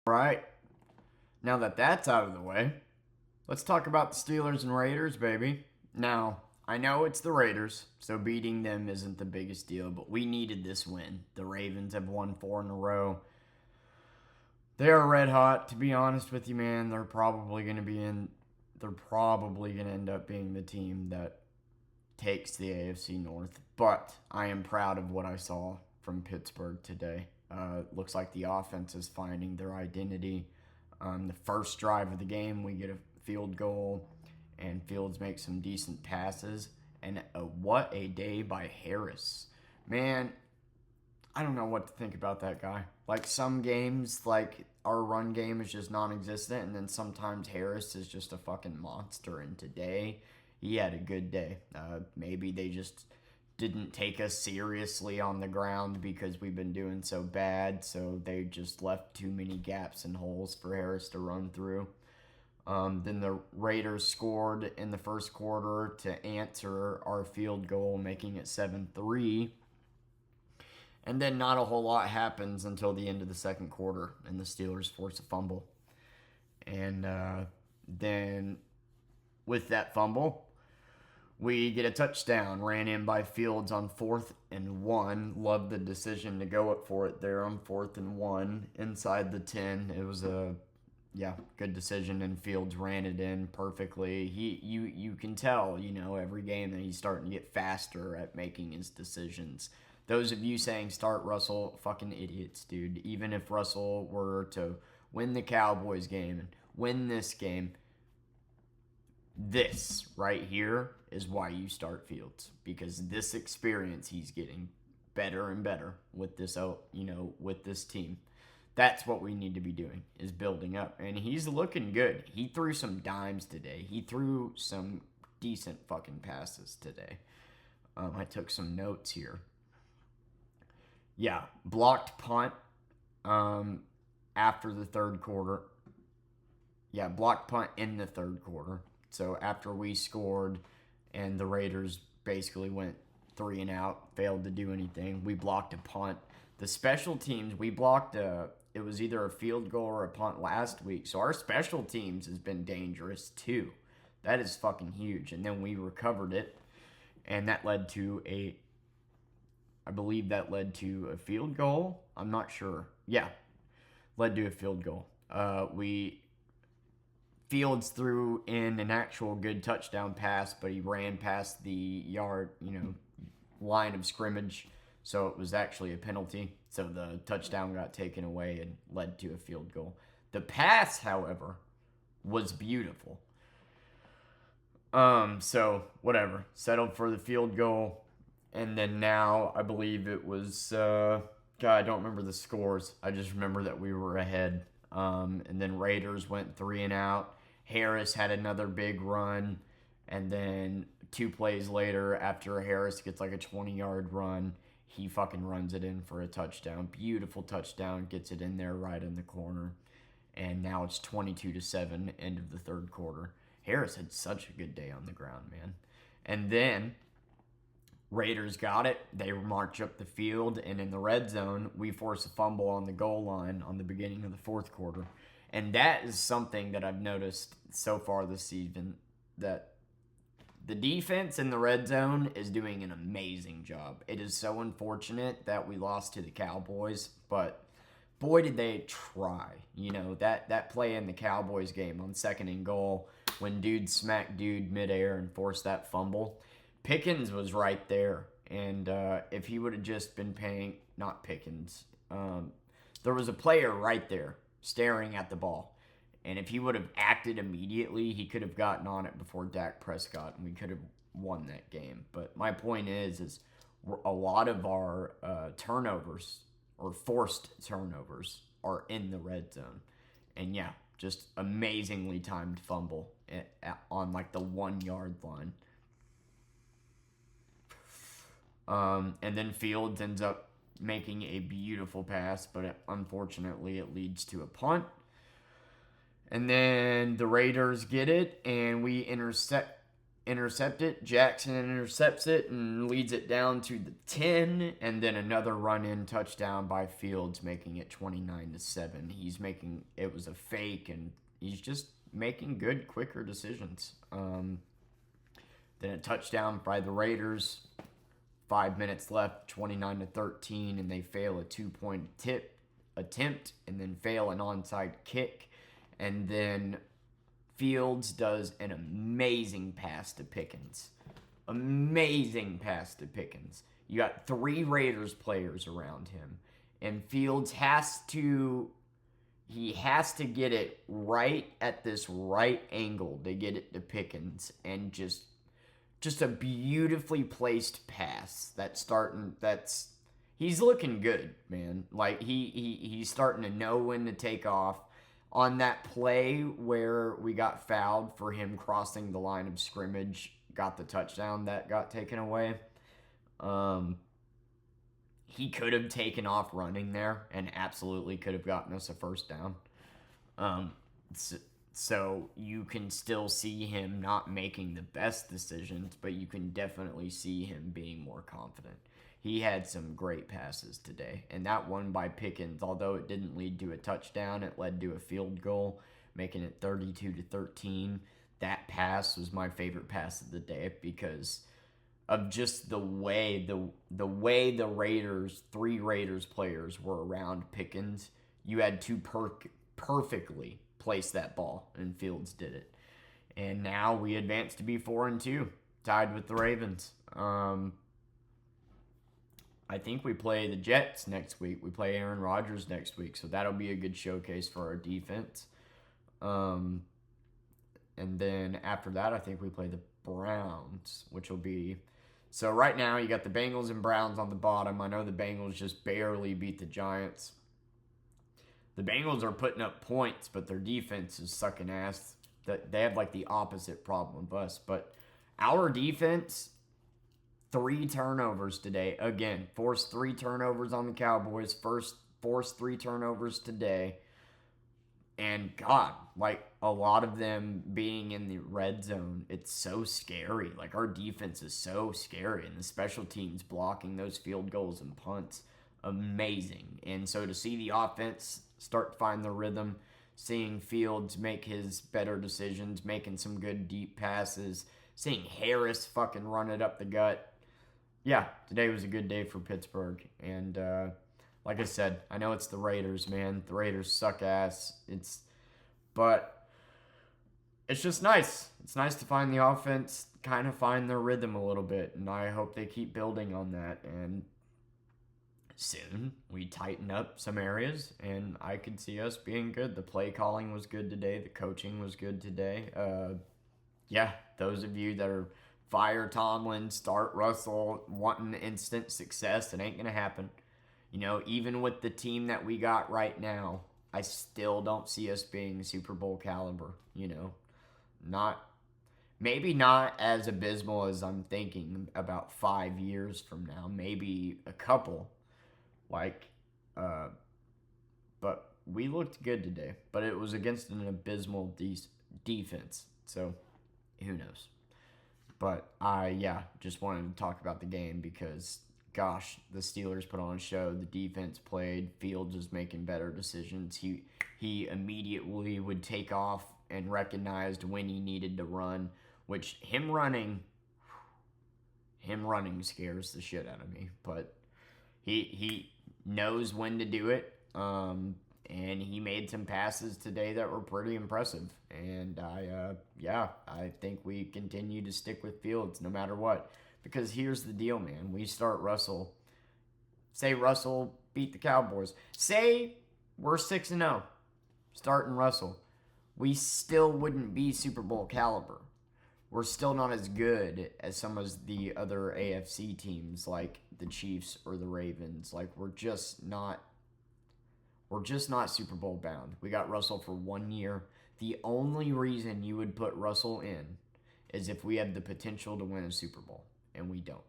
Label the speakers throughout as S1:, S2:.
S1: Right. Now that that's out of the way, let's talk about the Steelers and Raiders, baby. Now, I know it's the Raiders, so beating them isn't the biggest deal, but we needed this win. The Ravens have won 4 in a row. They are red hot, to be honest with you, man. They're probably going to end up being the team that takes the AFC North. But I am proud of what I saw from Pittsburgh today. Looks like the offense is finding their identity. The first drive of the game, we get a field goal, and Fields makes some decent passes. And what a day by Harris. Man, I don't know what to think about that guy. Like some games, like our run game is just non-existent, and then sometimes Harris is just a fucking monster. And today, he had a good day. Maybe they just didn't take us seriously on the ground because we've been doing so bad, so they just left too many gaps and holes for Harris to run through. Then the Raiders scored in the first quarter to answer our field goal, making it 7-3. And then not a whole lot happens until the end of the second quarter, and the Steelers force a fumble. And then with that fumble, we get a touchdown, ran in by Fields on 4th and 1. Loved the decision to go up for it there on 4th and 1 inside the 10. It was a good decision, and Fields ran it in perfectly. You can tell, every game that he's starting to get faster at making his decisions. Those of you saying start Russell, fucking idiots, dude. Even if Russell were to win the Cowboys game and win this game, this right here is why you start Fields, because this experience he's getting better and better with this with this team. That's what we need to be doing, is building up, and he's looking good. He threw some dimes today. He threw some decent fucking passes today. I took some notes here. Yeah, blocked punt after the third quarter. Yeah, blocked punt in the third quarter. So after we scored and the Raiders basically went 3-and-out, failed to do anything, we blocked a punt. The special teams, we blocked it was either a field goal or a punt last week. So our special teams has been dangerous too. That is fucking huge. And then we recovered it, and that led to I believe that led to a field goal. I'm not sure. Yeah, led to a field goal. Fields threw in an actual good touchdown pass, but he ran past the line of scrimmage, so it was actually a penalty. So the touchdown got taken away and led to a field goal. The pass, however, was beautiful. So whatever, settled for the field goal. And then now, I believe it was, I don't remember the scores. I just remember that we were ahead. And then Raiders went 3-and-out. Harris had another big run. And then 2 plays later, after Harris gets like a 20-yard run, he fucking runs it in for a touchdown. Beautiful touchdown. Gets it in there right in the corner. And now it's 22-7, end of the third quarter. Harris had such a good day on the ground, man. And then Raiders got it. They march up the field, and in the red zone, we force a fumble on the goal line on the beginning of the fourth quarter. And that is something that I've noticed so far this season, that the defense in the red zone is doing an amazing job. It is so unfortunate that we lost to the Cowboys, but boy, did they try. That play in the Cowboys game on 2nd-and-goal when dude smacked dude midair and forced that fumble. Pickens was right there, and if he would have just been not Pickens, there was a player right there staring at the ball, and if he would have acted immediately, he could have gotten on it before Dak Prescott, and we could have won that game. But my point is a lot of our turnovers or forced turnovers are in the red zone, and yeah, just amazingly timed fumble on like the 1-yard line. And then Fields ends up making a beautiful pass, but unfortunately it leads to a punt. And then the Raiders get it, and we intercept intercept it. Jackson intercepts it and leads it down to the 10, and then another run-in touchdown by Fields, making it 29-7. He's making it was a fake, and he's just making good, quicker decisions. Then a touchdown by the Raiders. 5 minutes left, 29-13, and they fail a 2-point attempt, and then fail an onside kick, and then Fields does an amazing pass to Pickens. Amazing pass to Pickens. You got 3 Raiders players around him, and Fields has to get it right at this right angle to get it to Pickens, and just a beautifully placed pass he's looking good, man. Like he's starting to know when to take off. On that play where we got fouled for him crossing the line of scrimmage, got the touchdown that got taken away. He could have taken off running there and absolutely could have gotten us a first down. So you can still see him not making the best decisions, but you can definitely see him being more confident. He had some great passes today, and that one by Pickens, although it didn't lead to a touchdown, it led to a field goal, making it 32-13. That pass was my favorite pass of the day because of just the way the Raiders, 3 Raiders players were around Pickens. You had to perfectly place that ball, and Fields did it. And now we advance to be 4-2, tied with the Ravens. I think we play the Jets next week. We play Aaron Rodgers next week, so that'll be a good showcase for our defense. And then after that, I think we play the Browns, which will be... So right now, you got the Bengals and Browns on the bottom. I know the Bengals just barely beat the Giants. The Bengals are putting up points, but their defense is sucking ass. They have like the opposite problem of us. But our defense, 3 turnovers today. Again, forced 3 turnovers on the Cowboys. Forced 3 turnovers today. And God, like a lot of them being in the red zone, it's so scary. Like our defense is so scary, and the special teams blocking those field goals and punts, amazing. And so to see the offense start to find the rhythm, seeing Fields make his better decisions, making some good deep passes, seeing Harris fucking run it up the gut. Yeah, today was a good day for Pittsburgh. And like I said, I know it's the Raiders, man. The Raiders suck ass. But it's just nice. It's nice to find the offense kind of find their rhythm a little bit, and I hope they keep building on that. And soon we tighten up some areas, and I could see us being good. The play calling was good today. The coaching was good today. Yeah, those of you that are fire Tomlin, start Russell, wanting instant success, it ain't going to happen. You know, even with the team that we got right now, I still don't see us being Super Bowl caliber, you know. Maybe not as abysmal as I'm thinking about 5 years from now. Maybe a couple. But we looked good today. But it was against an abysmal defense. So, who knows? But I just wanted to talk about the game because, gosh, the Steelers put on a show. The defense played. Fields was making better decisions. He immediately would take off and recognized when he needed to run, which him running scares the shit out of me. But he knows when to do it. And he made some passes today that were pretty impressive. And I think we continue to stick with Fields no matter what. Because here's the deal, man. We start Russell. Say Russell beat the Cowboys. Say we're 6-0 starting Russell. We still wouldn't be Super Bowl caliber. We're still not as good as some of the other AFC teams like the Chiefs or the Ravens. Like we're just not Super Bowl bound. We got Russell for 1 year. The only reason you would put Russell in is if we have the potential to win a Super Bowl, and we don't.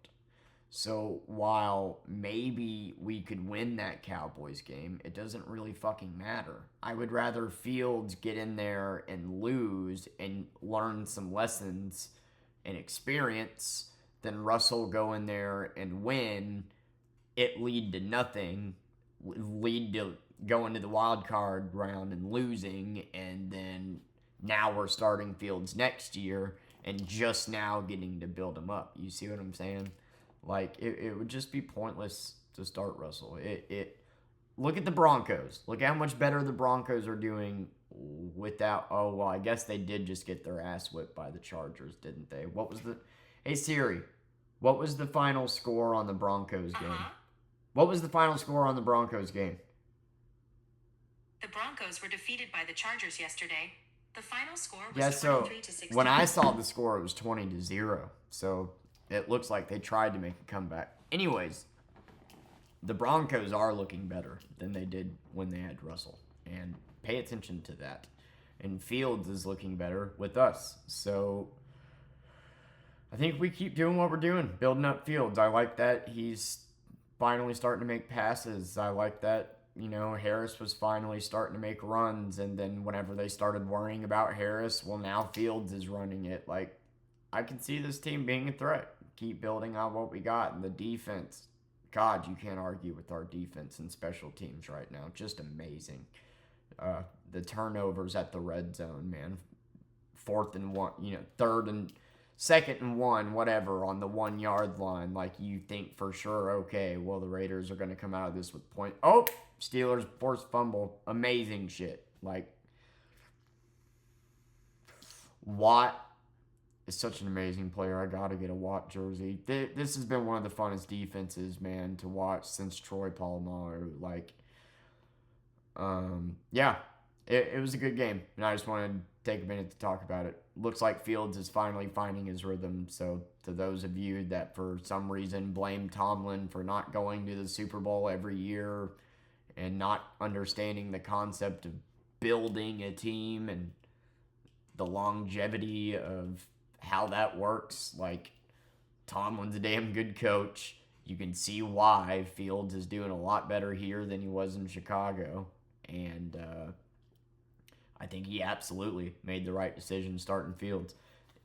S1: So while maybe we could win that Cowboys game, it doesn't really fucking matter. I would rather Fields get in there and lose and learn some lessons and experience, then Russell go in there and win, it lead to nothing, lead to going to the wild card round and losing, and then now we're starting Fields next year and just now getting to build him up. You see what I'm saying? Like, it would just be pointless to start Russell. Look at the Broncos. Look how much better the Broncos are doing without. Oh, well, I guess they did just get their ass whipped by the Chargers, didn't they? What was the. Hey, Siri, what was the final score on the Broncos game? What was the final score on the Broncos game?
S2: The Broncos were defeated by the Chargers yesterday. The final score was
S1: Yeah, so
S2: 23-16.
S1: when I saw the score, it was 20-0. So it looks like they tried to make a comeback. Anyways, the Broncos are looking better than they did when they had Russell. And pay attention to that. And Fields is looking better with us. So I think we keep doing what we're doing, building up Fields. I like that he's finally starting to make passes. I like that, Harris was finally starting to make runs. And then whenever they started worrying about Harris, well, now Fields is running it. Like, I can see this team being a threat. Keep building on what we got. And the defense, God, you can't argue with our defense and special teams right now. Just amazing. The turnovers at the red zone, man. 4th and 1, 3rd and 2nd and 1, whatever, on the 1 yard line. Like, you think for sure, okay, well, the Raiders are going to come out of this with point. Oh, Steelers forced fumble. Amazing shit. Like, Watt is such an amazing player. I got to get a Watt jersey. This has been one of the funnest defenses, man, to watch since Troy Polamalu. Like, yeah, it was a good game, and I just wanted to take a minute to talk about it. Looks like Fields is finally finding his rhythm, so to those of you that for some reason blame Tomlin for not going to the Super Bowl every year and not understanding the concept of building a team and the longevity of how that works, like, Tomlin's a damn good coach. You can see why Fields is doing a lot better here than he was in Chicago. And I think he absolutely made the right decision starting Fields.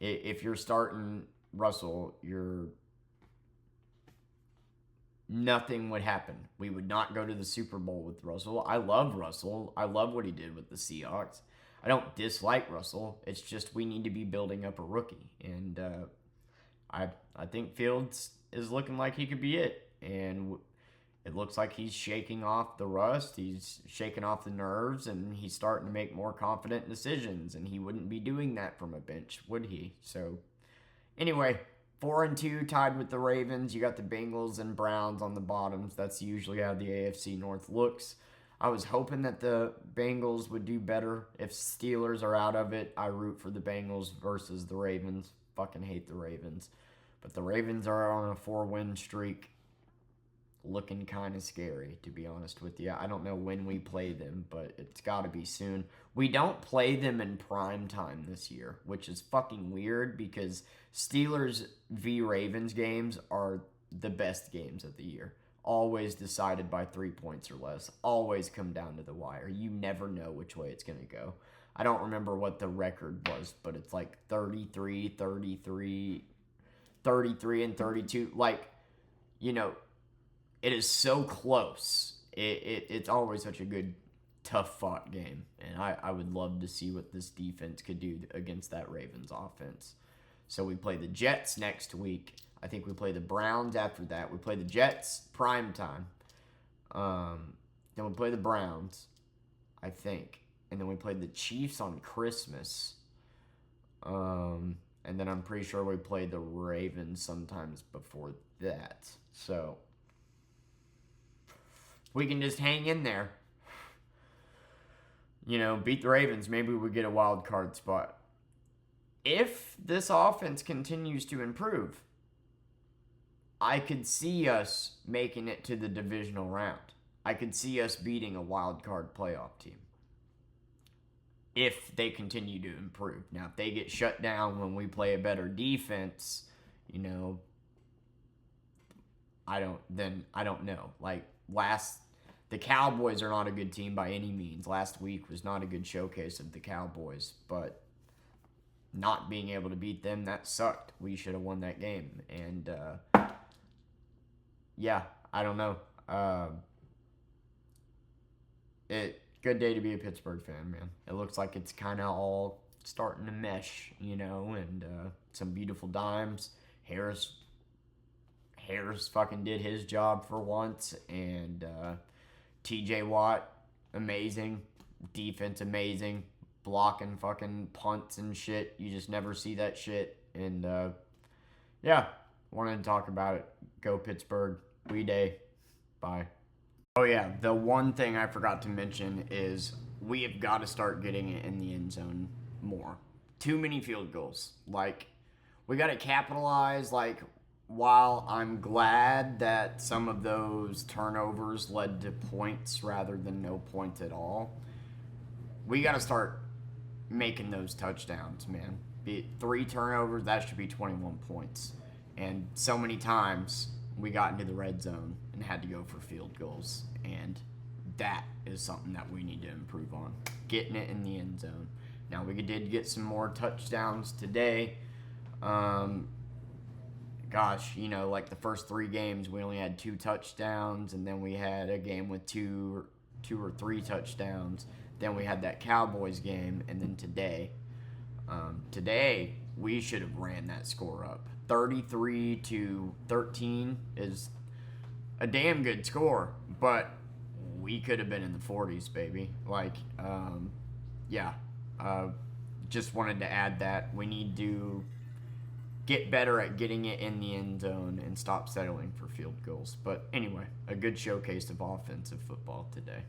S1: If you're starting Russell, nothing would happen. We would not go to the Super Bowl with Russell. I love Russell. I love what he did with the Seahawks. I don't dislike Russell. It's just we need to be building up a rookie. And I think Fields is looking like he could be it. And it looks like he's shaking off the rust. He's shaking off the nerves, and he's starting to make more confident decisions. And he wouldn't be doing that from a bench, would he? So, anyway, 4-2, tied with the Ravens. You got the Bengals and Browns on the bottoms. That's usually how the AFC North looks. I was hoping that the Bengals would do better. If Steelers are out of it, I root for the Bengals versus the Ravens. Fucking hate the Ravens. But the Ravens are on a 4-win streak. Looking kind of scary, to be honest with you. I don't know when we play them, but it's got to be soon. We don't play them in prime time this year, which is fucking weird because Steelers v. Ravens games are the best games of the year. Always decided by 3 points or less. Always come down to the wire. You never know which way it's going to go. I don't remember what the record was, but it's like 33, 33, 33, and 32. Like, it is so close. It's always such a good, tough-fought game. And I would love to see what this defense could do against that Ravens offense. So we play the Jets next week. I think we play the Browns after that. We play the Jets prime time. Then we play the Browns, I think. And then we play the Chiefs on Christmas. And then I'm pretty sure we play the Ravens sometimes before that. So we can just hang in there. Beat the Ravens. Maybe we get a wild card spot. If this offense continues to improve, I could see us making it to the divisional round. I could see us beating a wild card playoff team. If they continue to improve. Now, if they get shut down when we play a better defense, I don't know. Like, the Cowboys are not a good team by any means. Last week was not a good showcase of the Cowboys, but not being able to beat them, that sucked. We should have won that game. And, yeah, I don't know. Good day to be a Pittsburgh fan, man. It looks like it's kind of all starting to mesh, and some beautiful dimes. Harris fucking did his job for once, and TJ Watt, amazing. Defense, amazing. Blocking fucking punts and shit. You just never see that shit. And, yeah, wanted to talk about it. Go Pittsburgh. We day. Bye. Oh, yeah, the one thing I forgot to mention is we have got to start getting it in the end zone more. Too many field goals. Like, we got to capitalize. Like, while I'm glad that some of those turnovers led to points rather than no points at all, we got to start making those touchdowns, man. Be it 3 turnovers, that should be 21 points. And so many times we got into the red zone and had to go for field goals. And that is something that we need to improve on. Getting it in the end zone. Now, we did get some more touchdowns today. Like the first 3 games, we only had 2 touchdowns. And then we had a game with 2 or 3 touchdowns. Then we had that Cowboys game. And then today, we should have ran that score up. 33-13 is a damn good score, but we could have been in the 40s, baby. Just wanted to add that. We need to get better at getting it in the end zone and stop settling for field goals. But anyway, a good showcase of offensive football today.